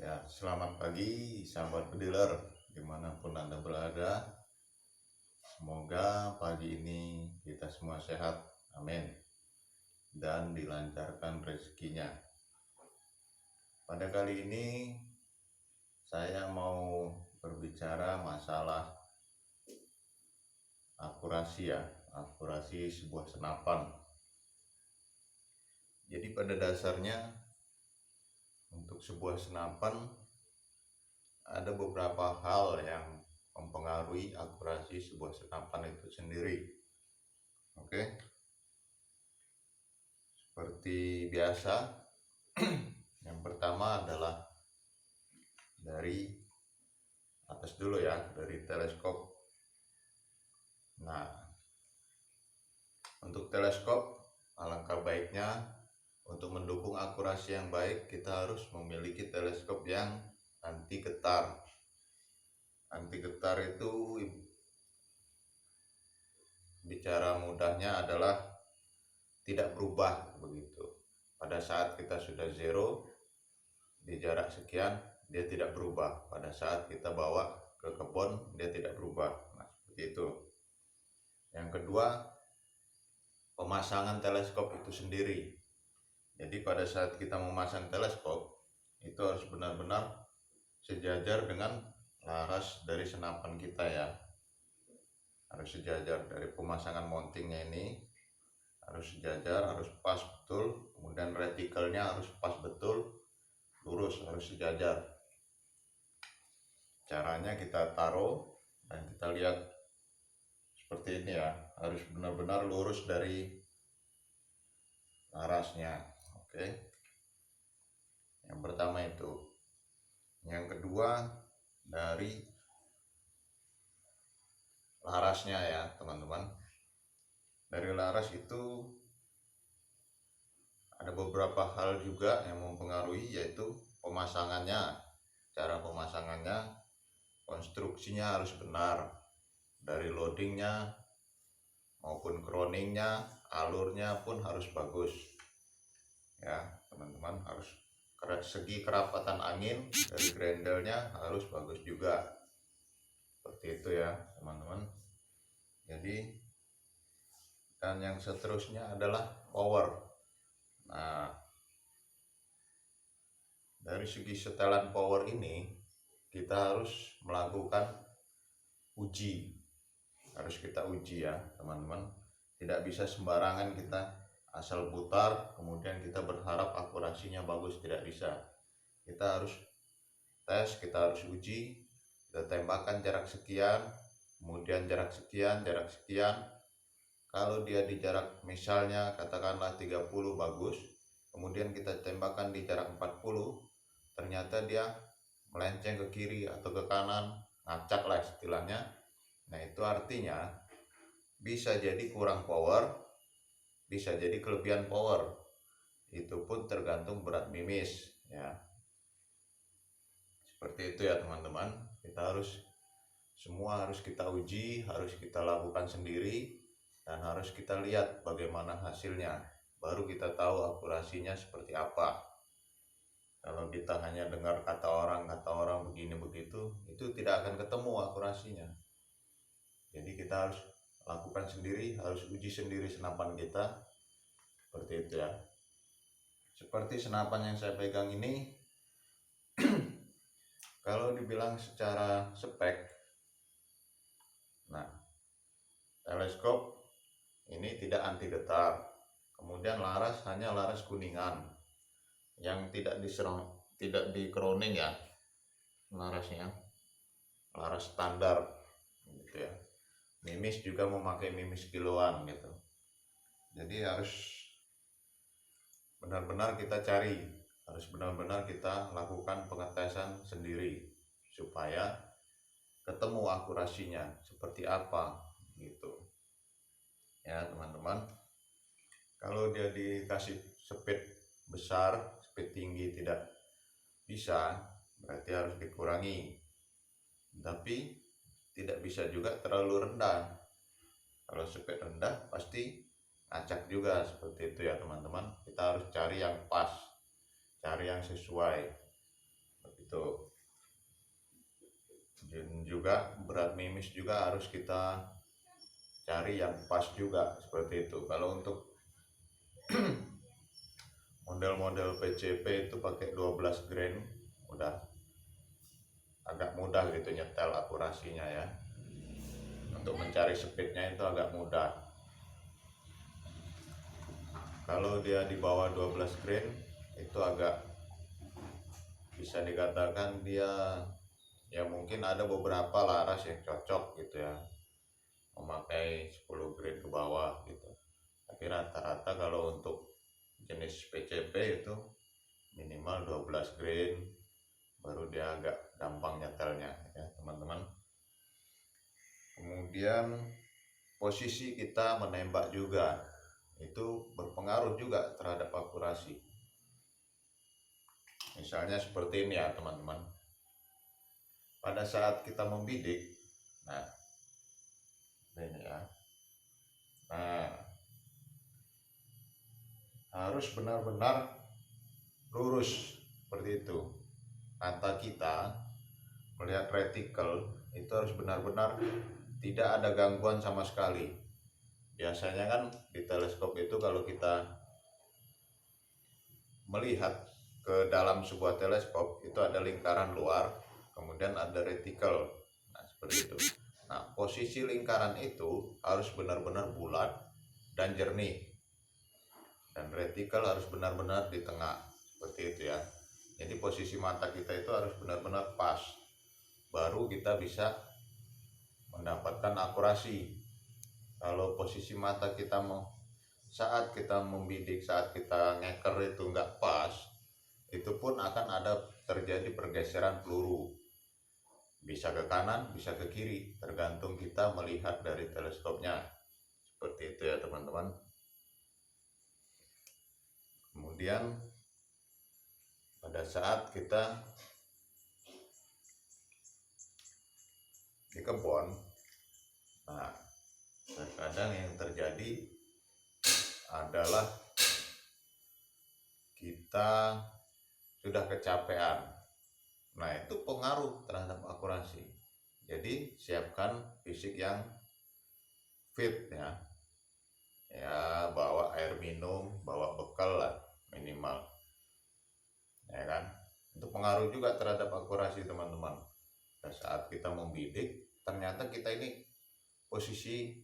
Ya, selamat pagi sahabat pediler dimanapun Anda berada. Semoga pagi ini kita semua sehat, amin, dan dilancarkan rezekinya. Pada kali ini saya mau berbicara masalah akurasi sebuah senapan. Jadi pada dasarnya untuk sebuah senapan ada beberapa hal yang mempengaruhi akurasi sebuah senapan itu sendiri. Oke, seperti biasa, yang pertama adalah dari atas dulu ya, dari teleskop. Nah, untuk teleskop alangkah baiknya untuk mendukung akurasi yang baik kita harus memiliki teleskop yang anti getar. Anti getar itu bicara mudahnya adalah tidak berubah begitu. Pada saat kita sudah zero di jarak sekian, dia tidak berubah. Pada saat kita bawa ke kebun, dia tidak berubah. Nah, seperti itu. Yang kedua, pemasangan teleskop itu sendiri. Jadi pada saat kita memasang teleskop, itu harus benar-benar sejajar dengan laras dari senapan kita ya. Harus sejajar dari pemasangan mountingnya ini, harus sejajar, harus pas betul. Kemudian retikelnya harus pas betul, lurus, harus sejajar. Caranya kita taruh dan kita lihat seperti ini ya, harus benar-benar lurus dari larasnya. Oke, yang pertama itu. Yang kedua, dari larasnya ya teman-teman. Dari laras itu ada beberapa hal juga yang mempengaruhi, yaitu pemasangannya. Cara pemasangannya, konstruksinya harus benar, dari loadingnya maupun crowningnya, alurnya pun harus bagus ya teman-teman. Harus segi kerapatan angin dari grendelnya harus bagus juga, seperti itu ya teman-teman. Jadi, dan yang seterusnya adalah power. Nah, dari segi setelan power ini kita harus melakukan uji. Harus kita uji ya teman-teman. Tidak bisa sembarangan kita asal putar kemudian kita berharap akurasinya bagus, tidak bisa. Kita harus tes, kita harus uji, kita tembakkan jarak sekian, kemudian jarak sekian, jarak sekian. Kalau dia di jarak misalnya katakanlah 30 bagus, kemudian kita tembakkan di jarak 40, ternyata dia melenceng ke kiri atau ke kanan, ngacak lah istilahnya. Nah, itu artinya bisa jadi kurang power, bisa jadi kelebihan power. Itu pun tergantung berat mimis ya. Seperti itu ya teman-teman. Semua harus kita uji, harus kita lakukan sendiri, dan harus kita lihat bagaimana hasilnya. Baru kita tahu akurasinya seperti apa. Kalau kita hanya dengar kata orang begini begitu, itu tidak akan ketemu akurasinya. Jadi kita harus lakukan sendiri, harus uji sendiri senapan kita. Seperti itu ya. Seperti senapan yang saya pegang ini, kalau dibilang secara spek, nah, teleskop ini tidak anti getar. Kemudian laras hanya laras kuningan yang tidak di crowning ya, larasnya laras standar gitu ya. Mimis juga memakai mimis kiloan gitu. Jadi harus benar-benar kita cari, harus benar-benar kita lakukan pengetesan sendiri supaya ketemu akurasinya seperti apa gitu ya teman-teman. Kalau dia dikasih speed besar, speed tinggi tidak bisa, berarti harus dikurangi. Tapi tidak bisa juga terlalu rendah. Kalau speed rendah pasti acak juga, seperti itu ya teman-teman. Kita harus cari yang pas, cari yang sesuai, begitu itu. Dan juga berat mimis juga harus kita cari yang pas juga seperti itu. Kalau untuk model-model PCP itu pakai 12 grain udah agak mudah gitu nyetel akurasinya ya. Untuk mencari speednya itu agak mudah. Kalau dia di bawah 12 grain itu agak bisa dikatakan dia ya mungkin ada beberapa laras yang cocok gitu ya memakai 10 grain ke bawah gitu. Tapi rata-rata kalau untuk jenis PCP itu minimal 12 grain baru dia agak gampang nyetelnya ya teman-teman. Kemudian posisi kita menembak juga itu berpengaruh juga terhadap akurasi. Misalnya seperti ini ya teman-teman, pada saat kita membidik, nah ini ya, nah harus benar-benar lurus seperti itu. Mata kita melihat retikel itu harus benar-benar tidak ada gangguan sama sekali. Biasanya kan di teleskop itu kalau kita melihat ke dalam sebuah teleskop itu ada lingkaran luar, kemudian ada retikel. Nah, seperti itu. Nah, posisi lingkaran itu harus benar-benar bulat dan jernih. Dan retikel harus benar-benar di tengah. Seperti itu ya. Jadi posisi mata kita itu harus benar-benar pas. Baru kita bisa mendapatkan akurasi. Kalau posisi mata kita saat kita membidik, saat kita ngeker itu nggak pas, itu pun akan ada terjadi pergeseran peluru, bisa ke kanan bisa ke kiri tergantung kita melihat dari teleskopnya. Seperti itu ya teman-teman. Kemudian pada saat kita di kebun, nah terkadang yang terjadi adalah kita sudah kecapean. Nah, itu pengaruh terhadap akurasi. Jadi, siapkan fisik yang fit ya. Ya, bawa air minum, bawa bekal lah minimal. Ya kan? Itu pengaruh juga terhadap akurasi teman-teman. Pada saat kita membidik, ternyata kita ini posisi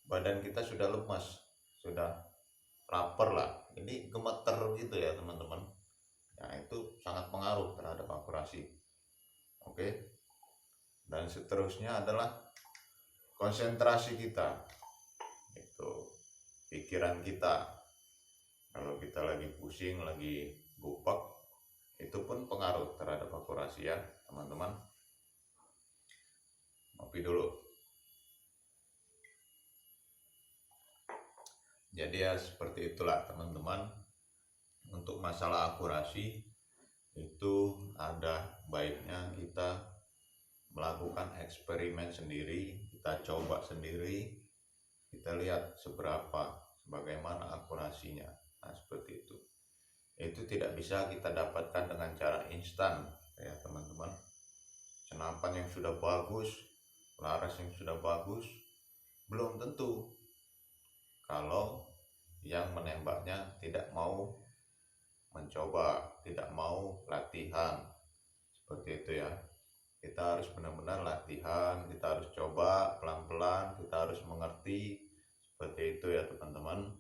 badan kita sudah lemas, sudah lapar lah, ini gemeter gitu ya teman-teman. Nah, itu sangat pengaruh terhadap akurasi. Oke. Dan seterusnya adalah konsentrasi kita, itu pikiran kita. Kalau kita lagi pusing, lagi gupak, itu pun pengaruh terhadap akurasi ya teman-teman. Ngopi dulu. Jadi ya seperti itulah teman-teman. Untuk masalah akurasi itu ada baiknya kita melakukan eksperimen sendiri, kita coba sendiri, kita lihat bagaimana akurasinya. Nah, seperti itu. Itu tidak bisa kita dapatkan dengan cara instan ya teman-teman. Senapan yang sudah bagus, laras yang sudah bagus, belum tentu kalau yang menembaknya tidak mau mencoba, tidak mau latihan. Seperti itu ya. Kita harus benar-benar latihan, kita harus coba pelan-pelan, kita harus mengerti. Seperti itu ya teman-teman.